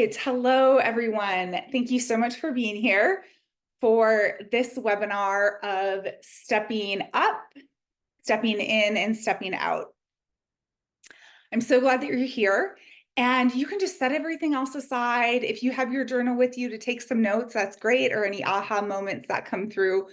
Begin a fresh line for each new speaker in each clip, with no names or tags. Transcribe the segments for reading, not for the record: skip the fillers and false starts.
right. Hello, everyone. Thank you so much for being here for this webinar of stepping up, stepping in, and stepping out. I'm so glad that you're here. And you can just set everything else aside. If you have your journal with you to take some notes, that's great, or any aha moments that come through.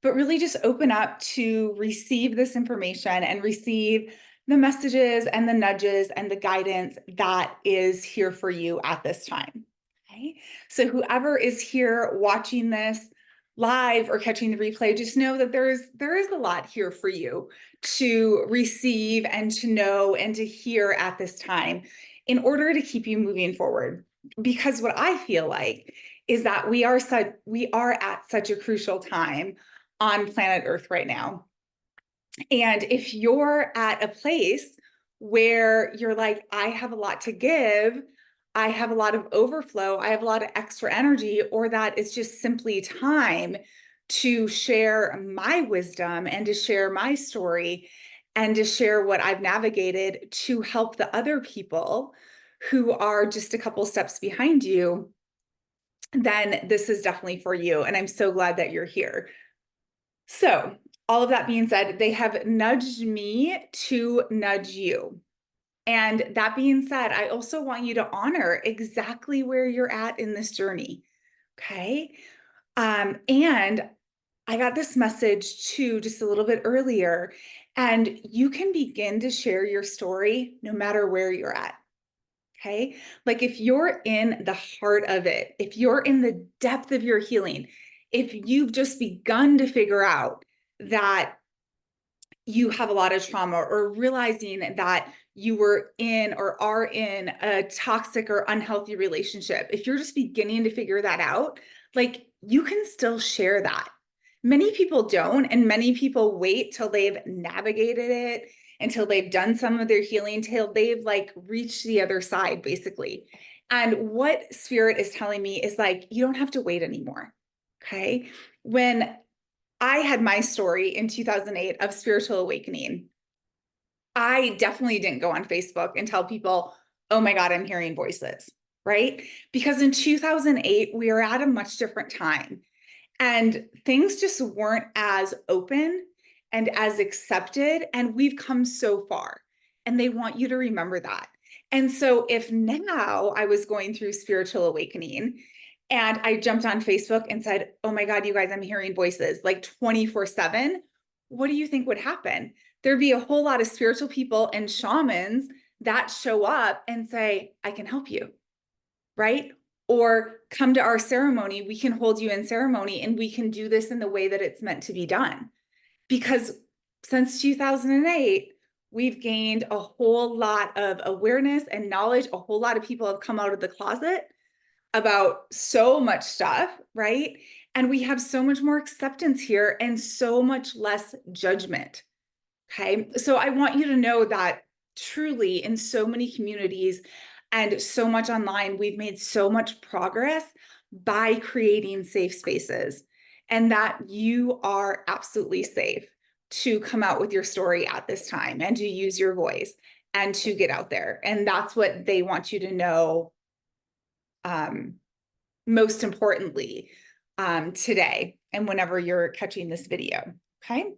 But really just open up to receive this information and receive the messages and the nudges and the guidance that is here for you at this time. Okay. So whoever is here watching this live or catching the replay, just know that there is a lot here for you to receive and to know and to hear at this time in order to keep you moving forward. Because what I feel like is that we are at such a crucial time on planet Earth right now. And if you're at a place where you're like, I have a lot to give, I have a lot of overflow, I have a lot of extra energy, or that it's just simply time to share my wisdom and to share my story and to share what I've navigated to help the other people who are just a couple steps behind you, then this is definitely for you. And I'm so glad that you're here. So, all of that being said, they have nudged me to nudge you. And that being said, I also want you to honor exactly where you're at in this journey. Okay. And I got this message too just a little bit earlier, and you can begin to share your story no matter where you're at. Okay. Like if you're in the heart of it, if you're in the depth of your healing, if you've just begun to figure out that you have a lot of trauma, or realizing that you were in or are in a toxic or unhealthy relationship, if you're just beginning to figure that out, like you can still share that. Many people don't, and many people wait till they've navigated it, until they've done some of their healing, till they've like reached the other side, basically. And what spirit is telling me is like, you don't have to wait anymore. Okay. When I had my story in 2008 of spiritual awakening, I definitely didn't go on Facebook and tell people, oh my God, I'm hearing voices, right? Because in 2008, we were at a much different time, and things just weren't as open and as accepted. And we've come so far, and they want you to remember that. And so if now I was going through spiritual awakening and I jumped on Facebook and said, oh my God, you guys, I'm hearing voices like 24/7, what do you think would happen? There'd be a whole lot of spiritual people and shamans that show up and say, I can help you, right? Or come to our ceremony, we can hold you in ceremony, and we can do this in the way that it's meant to be done. Because since 2008, we've gained a whole lot of awareness and knowledge. A whole lot of people have come out of the closet about so much stuff, right? And we have so much more acceptance here and so much less judgment. Okay. So I want you to know that truly in so many communities and so much online, we've made so much progress by creating safe spaces, and that you are absolutely safe to come out with your story at this time and to use your voice and to get out there. And that's what they want you to know, most importantly, today and whenever you're catching this video. Okay.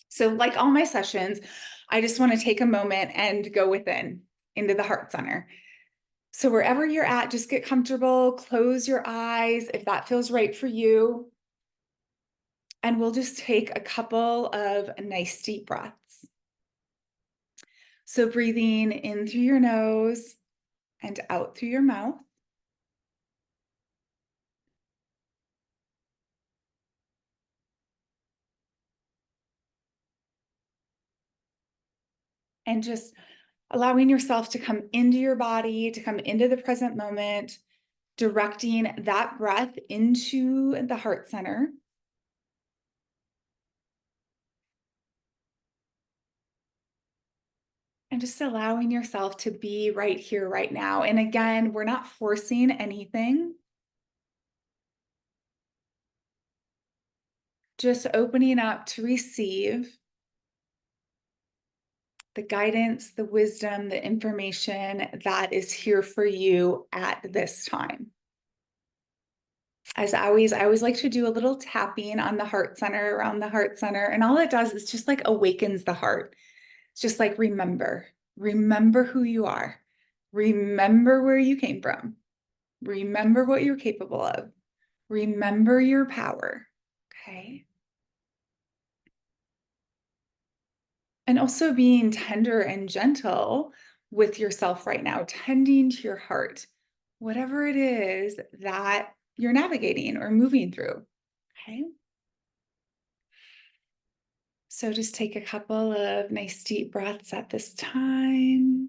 So like all my sessions, I just want to take a moment and go within into the heart center. So wherever you're at, just get comfortable, close your eyes if that feels right for you. And we'll just take a couple of nice deep breaths. So breathing in through your nose and out through your mouth. And just allowing yourself to come into your body, to come into the present moment, directing that breath into the heart center. And just allowing yourself to be right here, right now. And again, we're not forcing anything. Just opening up to receive the guidance, the wisdom, the information that is here for you at this time. As always, I always like to do a little tapping on the heart center, around the heart center, and all it does is just like awakens the heart. It's just like, remember who you are. Remember where you came from. Remember what you're capable of. Remember your power. Okay. And also being tender and gentle with yourself right now, tending to your heart, whatever it is that you're navigating or moving through. Okay. So just take a couple of nice deep breaths at this time.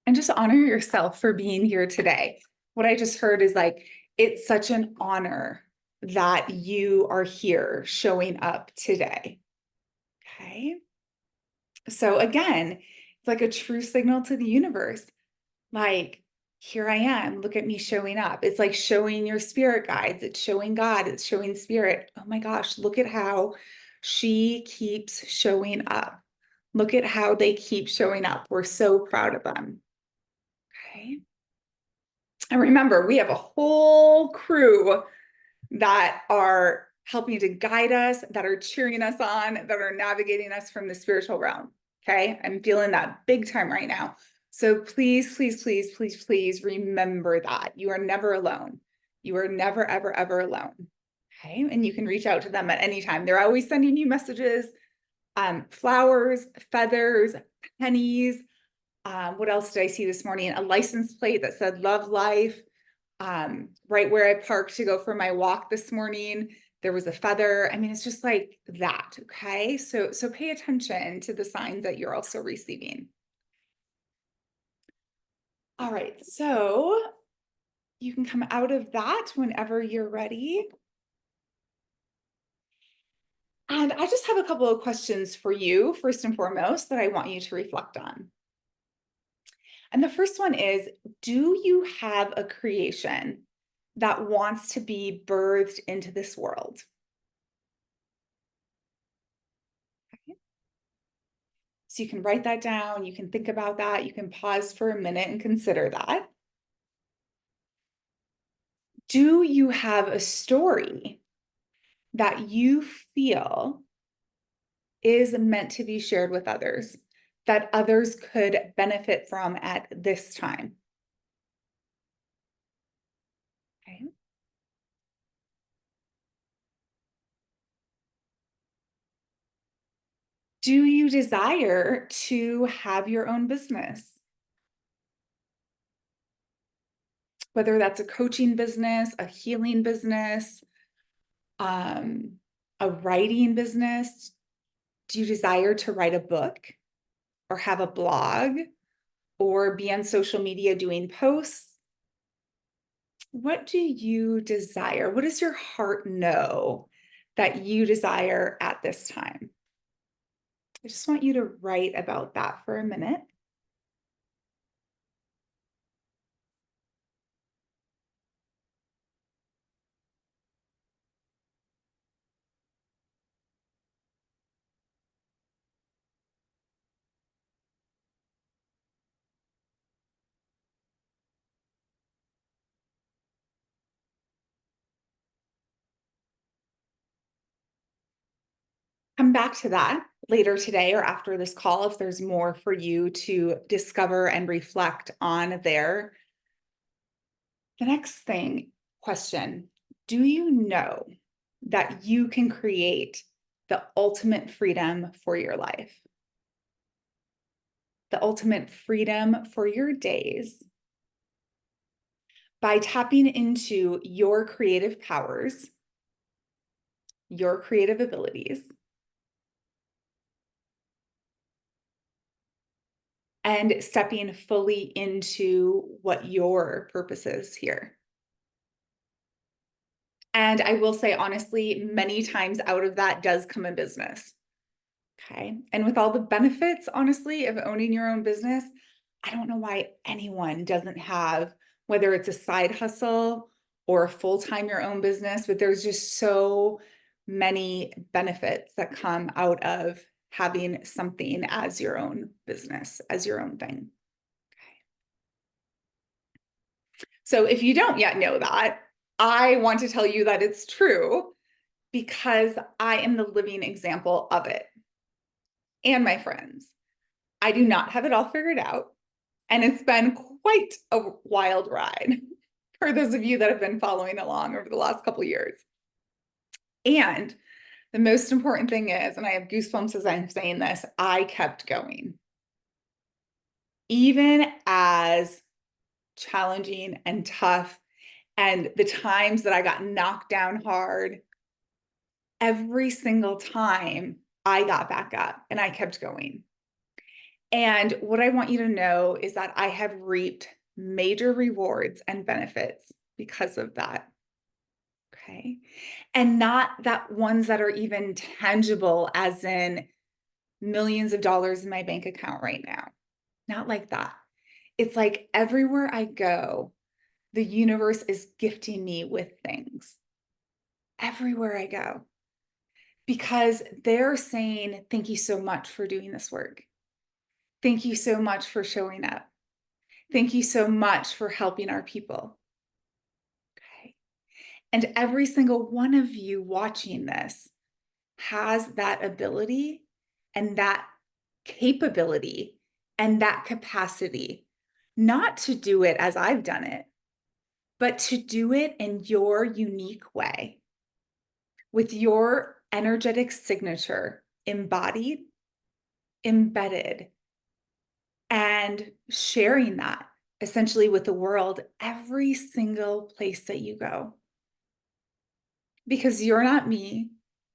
And just honor yourself for being here today. What I just heard is like, it's such an honor that you are here showing up today. Okay. So again, it's like a true signal to the universe. Like, here I am, look at me showing up. It's like showing your spirit guides, it's showing God, it's showing spirit. Oh my gosh, look at how she keeps showing up. Look at how they keep showing up. We're so proud of them. Okay. And remember, we have a whole crew that are helping to guide us, that are cheering us on, that are navigating us from the spiritual realm. Okay. I'm feeling that big time right now. So please, please, please, please, please remember that you are never alone. You are never, ever, ever alone. Okay. And you can reach out to them at any time. They're always sending you messages, flowers, feathers, pennies. What else did I see this morning? A license plate that said love life. Right where I parked to go for my walk this morning, there was a feather. I mean, it's just like that. Okay. So pay attention to the signs that you're also receiving. All right. So you can come out of that whenever you're ready. And I just have a couple of questions for you, first and foremost, that I want you to reflect on. And the first one is, do you have a creation that wants to be birthed into this world? Okay. So you can write that down, you can think about that, you can pause for a minute and consider that. Do you have a story that you feel is meant to be shared with others, that others could benefit from at this time? Okay. Do you desire to have your own business? Whether that's a coaching business, a healing business, um, a writing business. Do you desire to write a book or have a blog or be on social media doing posts? What do you desire? What does your heart know that you desire at this time? I just want you to write about that for a minute. Come back to that later today or after this call if there's more for you to discover and reflect on there. The next question, do you know that you can create the ultimate freedom for your life? The ultimate freedom for your days by tapping into your creative powers, your creative abilities, and stepping fully into what your purpose is here. And I will say, honestly, many times out of that does come a business. Okay. And with all the benefits, honestly, of owning your own business, I don't know why anyone doesn't have, whether it's a side hustle or a full-time your own business, but there's just so many benefits that come out of having something as your own business, as your own thing. So if you don't yet know that, I want to tell you that it's true because I am the living example of it. And my friends, I do not have it all figured out. And it's been quite a wild ride for those of you that have been following along over the last couple of years. And the most important thing is, and I have goosebumps as I'm saying this, I kept going. Even as challenging and tough, and the times that I got knocked down hard, every single time I got back up and I kept going. And what I want you to know is that I have reaped major rewards and benefits because of that. Okay. And not that ones that are even tangible, as in millions of dollars in my bank account right now. Not like that. It's like everywhere I go, the universe is gifting me with things. Everywhere I go. Because they're saying, thank you so much for doing this work. Thank you so much for showing up. Thank you so much for helping our people. Okay. And every single one of you watching this has that ability and that capability and that capacity, not to do it as I've done it, but to do it in your unique way with your energetic signature embodied, embedded, and sharing that essentially with the world every single place that you go. Because you're not me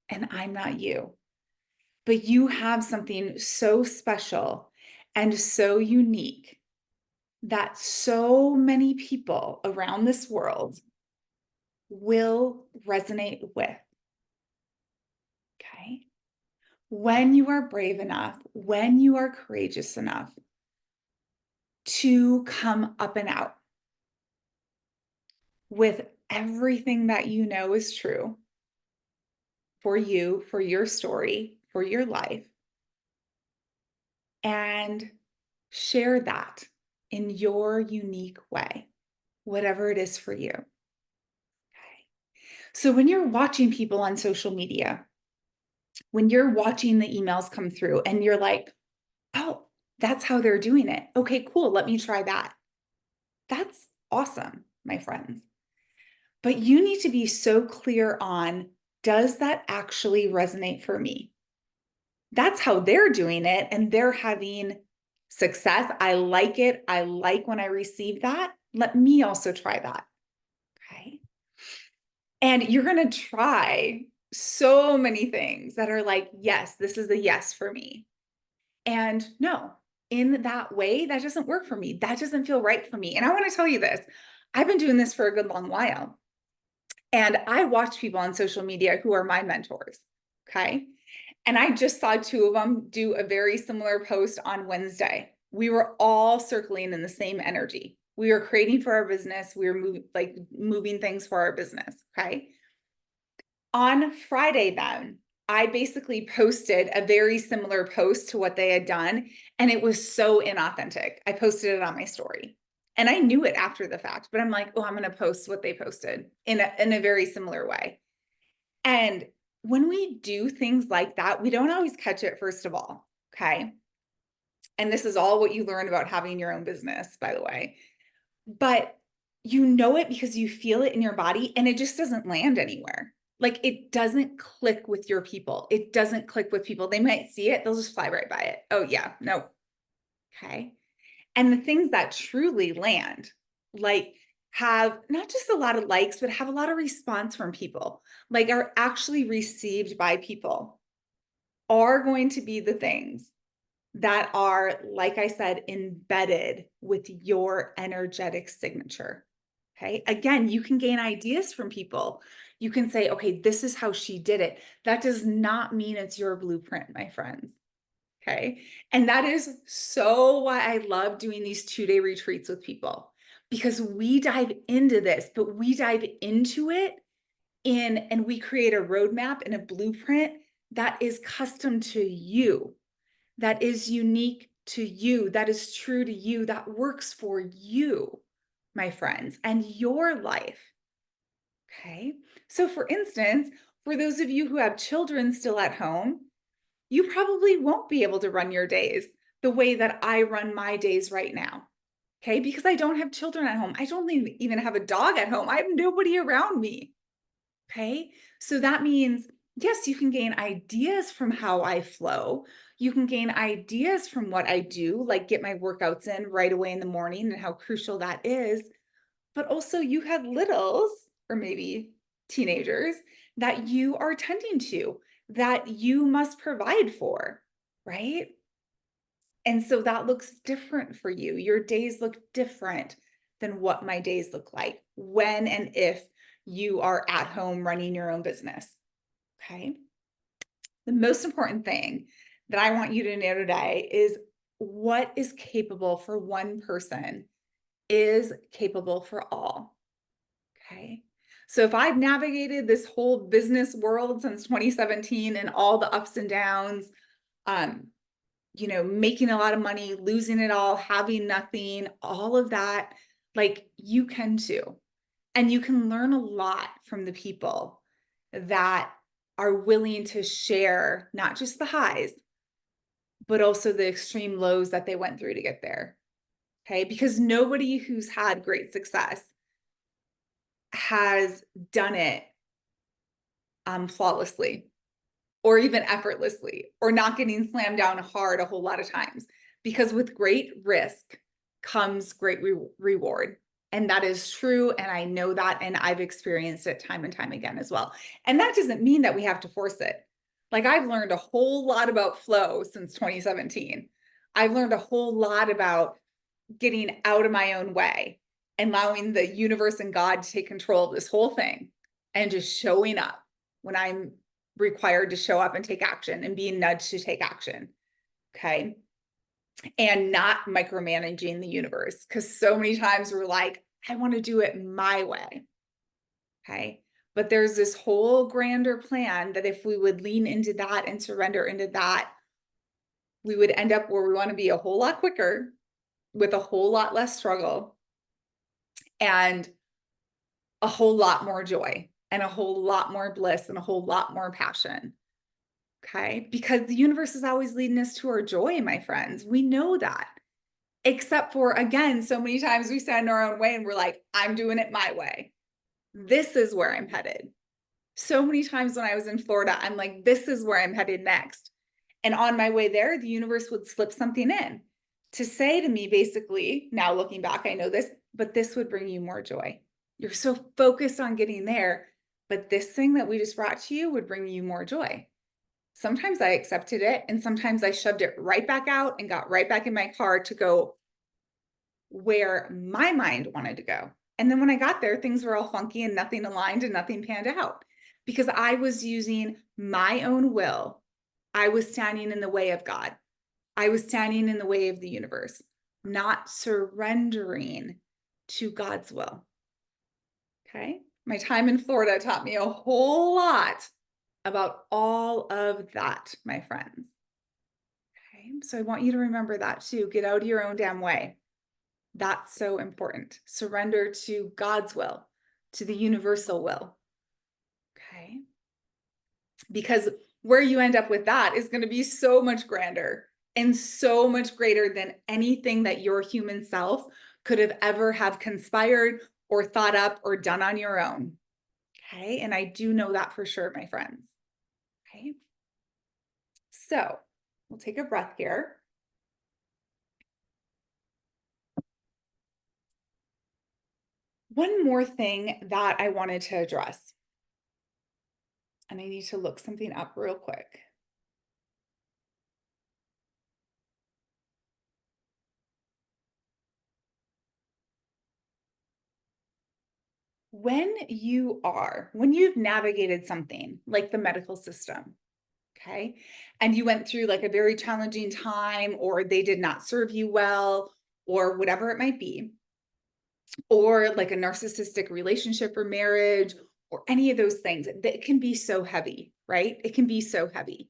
and I'm not you, but you have something so special and so unique that so many people around this world will resonate with. Okay. When you are brave enough, when you are courageous enough to come up and out with everything that you know is true for you, for your story, for your life, and share that in your unique way, whatever it is for you. Okay. So when you're watching people on social media, when you're watching the emails come through and you're like, oh, that's how they're doing it. Okay, cool. Let me try that. That's awesome, my friends. But you need to be so clear on, does that actually resonate for me? That's how they're doing it and they're having success. I like it. I like when I receive that. Let me also try that. Okay. And you're going to try so many things that are like, yes, this is a yes for me. And no, in that way, that doesn't work for me. That doesn't feel right for me. And I want to tell you this, I've been doing this for a good long while. And I watch people on social media who are my mentors. Okay. And I just saw two of them do a very similar post on Wednesday. We were all circling in the same energy. We were creating for our business. We were moving things for our business. Okay. On Friday, then, I basically posted a very similar post to what they had done. And it was so inauthentic. I posted it on my story. And I knew it after the fact, but I'm like, oh, I'm going to post what they posted in a very similar way. And when we do things like that, we don't always catch it, first of all. Okay. And this is all what you learn about having your own business, by the way. But you know it because you feel it in your body and it just doesn't land anywhere. Like it doesn't click with your people. It doesn't click with people. They might see it, they'll just fly right by it. Oh, yeah, no. Okay. And the things that truly land, like have not just a lot of likes, but have a lot of response from people, like are actually received by people, are going to be the things that are, like I said, embedded with your energetic signature. Okay. Again, you can gain ideas from people. You can say, okay, this is how she did it. That does not mean it's your blueprint, my friends. Okay. And that is so why I love doing these 2-day retreats with people, because we dive into this, but we dive into it and we create a roadmap and a blueprint that is custom to you, that is unique to you, that is true to you, that works for you, my friends, and your life. Okay. So, for instance, for those of you who have children still at home, you probably won't be able to run your days the way that I run my days right now. Okay. Because I don't have children at home. I don't even have a dog at home. I have nobody around me. Okay. So that means, yes, you can gain ideas from how I flow. You can gain ideas from what I do, like get my workouts in right away in the morning and how crucial that is. But also, you have littles or maybe teenagers that you are tending to, that you must provide for, right? And so that looks different for you. Your days look different than what my days look like when and if you are at home running your own business. Okay. The most important thing that I want you to know today is what is capable for one person is capable for all. Okay. So if I've navigated this whole business world since 2017 and all the ups and downs, um, making a lot of money, losing it all, having nothing, all of that, like you can too. And you can learn a lot from the people that are willing to share not just the highs, but also the extreme lows that they went through to get there. Okay. Because nobody who's had great success has done it flawlessly or even effortlessly or not getting slammed down hard a whole lot of times, because with great risk comes great reward. And that is true. And I know that. And I've experienced it time and time again as well. And that doesn't mean that we have to force it. Like I've learned a whole lot about flow since 2017. I've learned a whole lot about getting out of my own way and allowing the universe and God to take control of this whole thing and just showing up when I'm required to show up and take action and being nudged to take action. Okay. And not micromanaging the universe. Because so many times we're like, I want to do it my way. Okay. But there's this whole grander plan that if we would lean into that and surrender into that, we would end up where we want to be a whole lot quicker with a whole lot less struggle and a whole lot more joy and a whole lot more bliss and a whole lot more passion. Okay. Because the universe is always leading us to our joy, my friends. We know that. Except for, again, so many times we stand in our own way and we're like, I'm doing it my way. This is where I'm headed. So many times when I was in Florida, I'm like, this is where I'm headed next. And on my way there, the universe would slip something in to say to me, basically, now looking back, I know this, but this would bring you more joy. You're so focused on getting there, but this thing that we just brought to you would bring you more joy. Sometimes I accepted it, and sometimes I shoved it right back out and got right back in my car to go where my mind wanted to go. And then when I got there, things were all funky and nothing aligned and nothing panned out because I was using my own will. I was standing in the way of God. I was standing in the way of the universe, not surrendering to God's will. Okay. My time in Florida taught me a whole lot about all of that, my friends. Okay. So I want you to remember that too. Get out of your own damn way. That's so important. Surrender to God's will, to the universal will. Okay. Because where you end up with that is going to be so much grander and so much greater than anything that your human self could have ever have conspired or thought up or done on your own. Okay. And I do know that for sure, my friends. Okay. So we'll take a breath here. One more thing that I wanted to address, and I need to look something up real quick. When you've navigated something like the medical system, Okay. And you went through like a very challenging time, or they did not serve you well, or whatever it might be, or like a narcissistic relationship or marriage, or any of those things, that can be so heavy, right? It can be so heavy.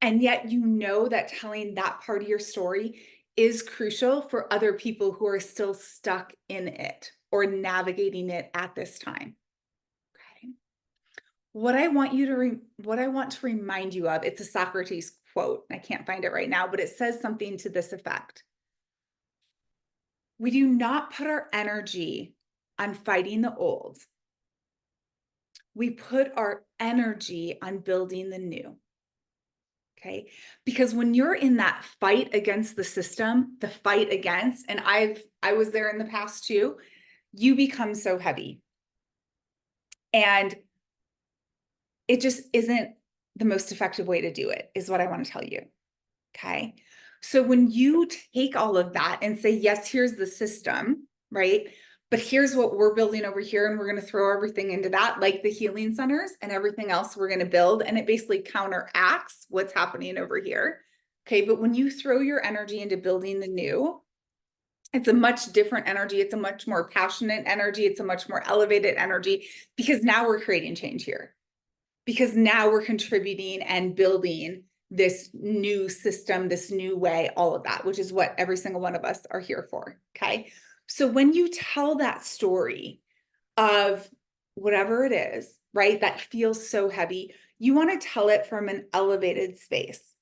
And yet, you know that telling that part of your story is crucial for other people who are still stuck in it or navigating it at this time. Okay. What I want to remind you of, it's a Socrates quote. I can't find it right now, but it says something to this effect. We do not put our energy on fighting the old. We put our energy on building the new. Okay. Because when you're in that fight against the system, the fight against, and I was there in the past too, you become so heavy. And it just isn't the most effective way to do it, is what I want to tell you. Okay. So when you take all of that and say, yes, here's the system, right? But here's what we're building over here, and we're going to throw everything into that, like the healing centers and everything else we're going to build. And it basically counteracts what's happening over here. Okay. But when you throw your energy into building the new, it's a much different energy. It's a much more passionate energy. It's a much more elevated energy, because now we're creating change here, because now we're contributing and building this new system, this new way, all of that, which is what every single one of us are here for. Okay. So when you tell that story of whatever it is, right, that feels so heavy, you want to tell it from an elevated space.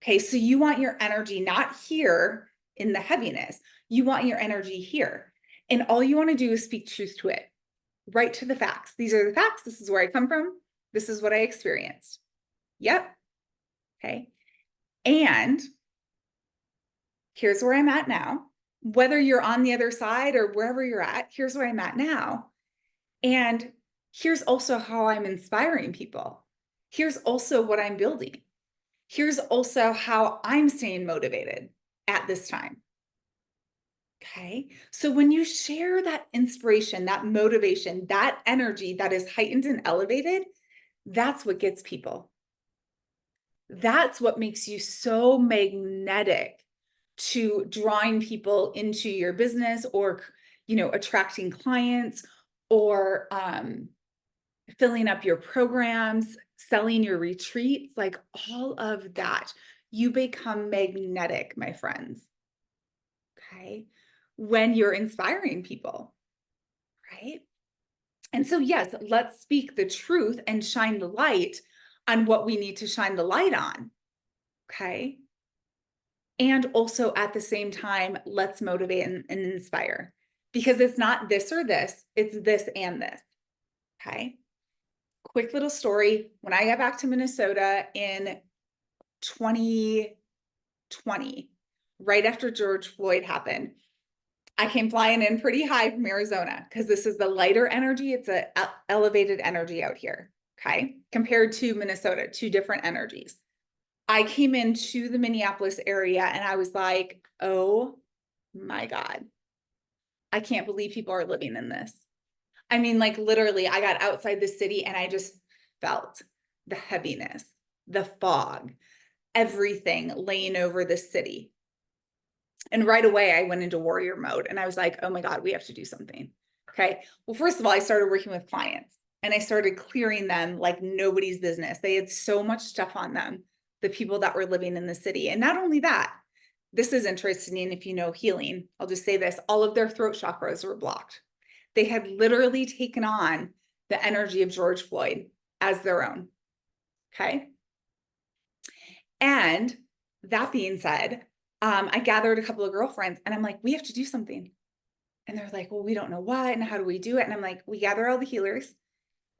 Okay. So you want your energy not here in the heaviness, you want your energy here. And all you want to do is speak truth to it, right to the facts. These are the facts. This is where I come from. This is what I experienced. Yep. Okay. And here's where I'm at now. Whether you're on the other side or wherever you're at, here's where I'm at now. And here's also how I'm inspiring people. Here's also what I'm building. Here's also how I'm staying motivated at this time. Okay. So when you share that inspiration, that motivation, that energy that is heightened and elevated, that's what gets people. That's what makes you so magnetic to drawing people into your business, or, attracting clients, or filling up your programs, selling your retreats, like all of that. You become magnetic, my friends. Okay. When you're inspiring people, right? And so, yes, let's speak the truth and shine the light on what we need to shine the light on. Okay. And also at the same time, let's motivate and inspire, because it's not this or this, it's this and this. Okay. Quick little story. When I got back to Minnesota in 2020, right after George Floyd happened, I came flying in pretty high from Arizona, because this is the lighter energy. It's a elevated energy out here. Okay. Compared to Minnesota, two different energies. I came into the Minneapolis area and I was like, oh my God, I can't believe people are living in this. I mean, like literally, I got outside the city and I just felt the heaviness, the fog, everything laying over the city. And right away, I went into warrior mode and I was like, oh my God, we have to do something. Okay. Well, first of all, I started working with clients and I started clearing them like nobody's business. They had so much stuff on them, the people that were living in the city. And not only that, this is interesting if you know healing. I'll just say this, all of their throat chakras were blocked. They had literally taken on the energy of George Floyd as their own. Okay. And that being said, I gathered a couple of girlfriends and I'm like, we have to do something. And they're like, well, we don't know what, and how do we do it? And I'm like, we gather all the healers.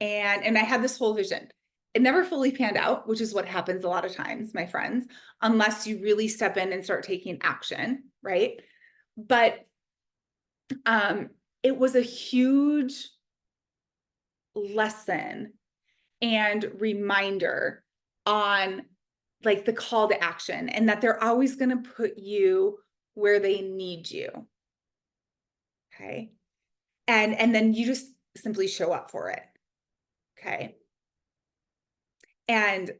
And I had this whole vision. It never fully panned out, which is what happens a lot of times, my friends, unless you really step in and start taking action, right? But it was a huge lesson and reminder on like the call to action, and that they're always going to put you where they need you. Okay. And then you just simply show up for it. Okay. And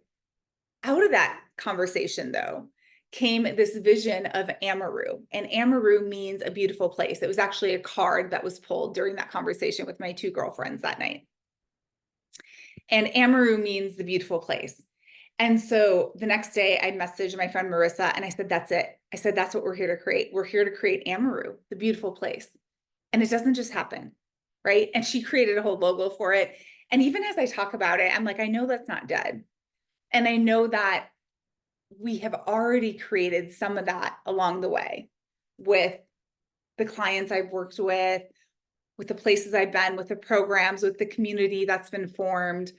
Out of that conversation, though, came this vision of Amaru. And Amaru means a beautiful place. It was actually a card that was pulled during that conversation with my two girlfriends that night. And Amaru means the beautiful place. And so the next day I messaged my friend Marissa and I said, that's it. I said, that's what we're here to create. We're here to create Amaru, the beautiful place. And it doesn't just happen, right? And she created a whole logo for it. And even as I talk about it, I'm like, I know that's not dead. And I know that we have already created some of that along the way with the clients I've worked with the places I've been, with the programs, with the community that's been formed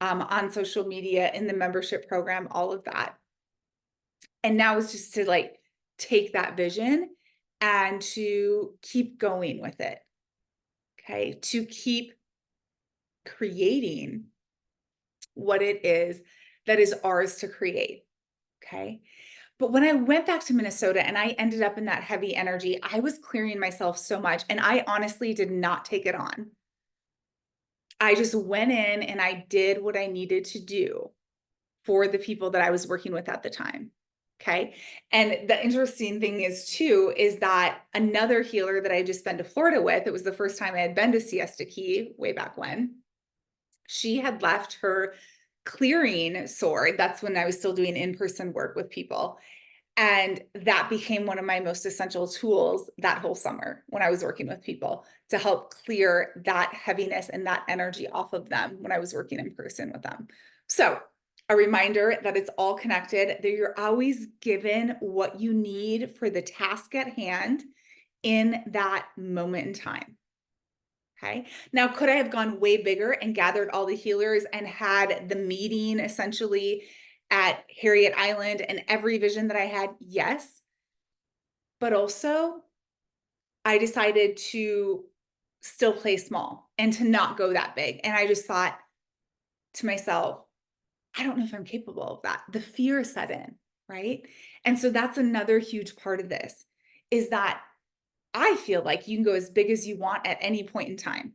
on social media, in the membership program, all of that. And now it's just to like take that vision and to keep going with it. Okay. To keep creating what it is that is ours to create. Okay. But when I went back to Minnesota and I ended up in that heavy energy, I was clearing myself so much. And I honestly did not take it on. I just went in and I did what I needed to do for the people that I was working with at the time. Okay. And the interesting thing is too, is that another healer that I just been to Florida with, it was the first time I had been to Siesta Key way back when, she had left her clearing sword. That's when I was still doing in-person work with people. And that became one of my most essential tools that whole summer when I was working with people to help clear that heaviness and that energy off of them when I was working in person with them. So a reminder that it's all connected, that you're always given what you need for the task at hand in that moment in time. Okay. Now, could I have gone way bigger and gathered all the healers and had the meeting essentially at Harriet Island and every vision that I had? Yes. But also, I decided to still play small and to not go that big. And I just thought to myself, I don't know if I'm capable of that. The fear set in, right? And so that's another huge part of this is that I feel like you can go as big as you want at any point in time.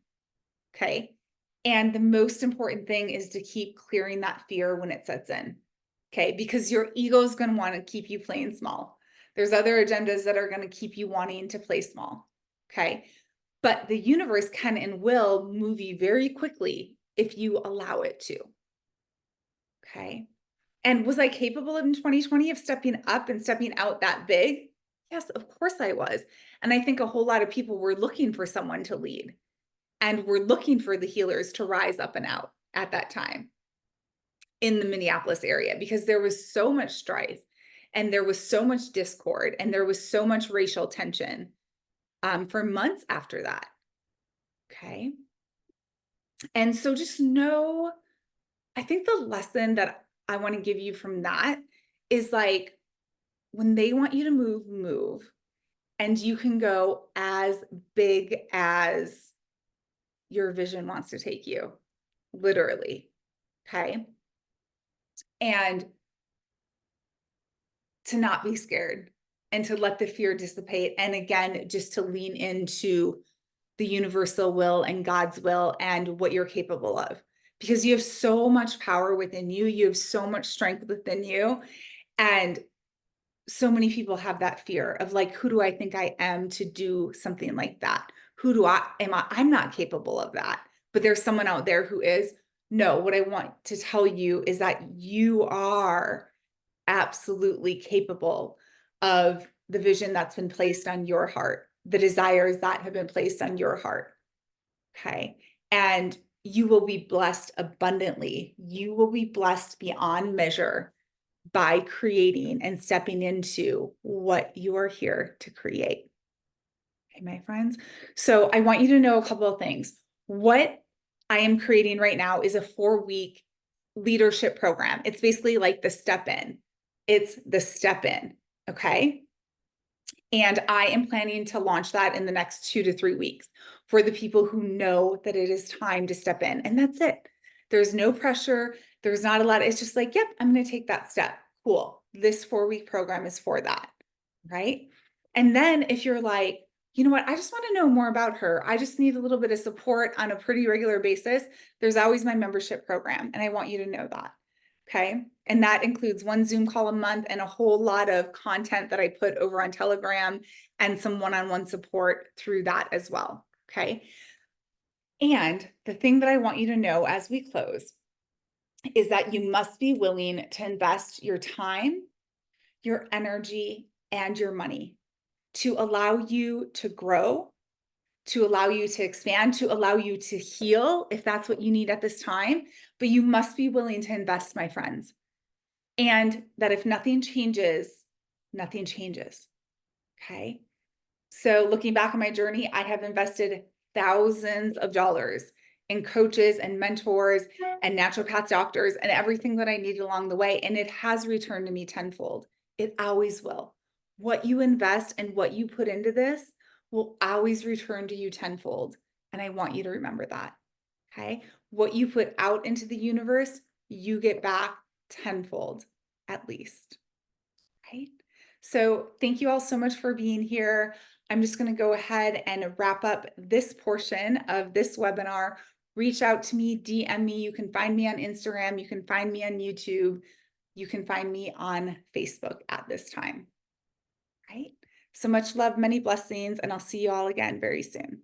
Okay. And the most important thing is to keep clearing that fear when it sets in. Okay. Because your ego is going to want to keep you playing small. There's other agendas that are going to keep you wanting to play small. Okay. But the universe can and will move you very quickly if you allow it to. Okay. And was I capable in 2020 of stepping up and stepping out that big? Yes, of course I was. And I think a whole lot of people were looking for someone to lead. And we're looking for the healers to rise up and out at that time in the Minneapolis area because there was so much strife and there was so much discord and there was so much racial tension for months after that. Okay. And so just know, I think the lesson that I want to give you from that is like when they want you to move, move. And you can go as big as your vision wants to take you, literally. Okay. And to not be scared and to let the fear dissipate. And again, just to lean into the universal will and God's will and what you're capable of, because you have so much power within you. You have so much strength within you. And so many people have that fear of like, who do I think I am to do something like that? Who do I am I? I'm not capable of that. But there's someone out there who is. No, what I want to tell you is that you are absolutely capable of the vision that's been placed on your heart, the desires that have been placed on your heart. Okay. And you will be blessed abundantly. You will be blessed beyond measure by creating and stepping into what you are here to create. Okay, my friends. So I want you to know a couple of things. What I am creating right now is a 4-week leadership program. It's basically like the step in. It's the step in. Okay. And I am planning to launch that in the next 2 to 3 weeks for the people who know that it is time to step in. And that's it. There's no pressure. There's not a lot. It's just like, yep, I'm going to take that step. Cool. This 4-week program is for that. Right. And then if you're like, you know what, I just want to know more about her. I just need a little bit of support on a pretty regular basis. There's always my membership program. And I want you to know that. Okay. And that includes one Zoom call a month and a whole lot of content that I put over on Telegram and some one-on-one support through that as well. Okay. And the thing that I want you to know as we close is that you must be willing to invest your time, your energy, and your money to allow you to grow, to allow you to expand, to allow you to heal if that's what you need at this time. But you must be willing to invest, my friends. And that if nothing changes, nothing changes. Okay. So looking back on my journey, I have invested thousands of dollars in coaches and mentors and naturopath doctors and everything that I needed along the way. And it has returned to me tenfold. It always will. What you invest and what you put into this will always return to you tenfold. And I want you to remember that. Okay. What you put out into the universe, you get back tenfold at least. Right. So thank you all so much for being here. I'm just going to go ahead and wrap up this portion of this webinar. Reach out to me, DM me. You can find me on Instagram. You can find me on YouTube. You can find me on Facebook at this time. Right. So much love, many blessings, and I'll see you all again very soon.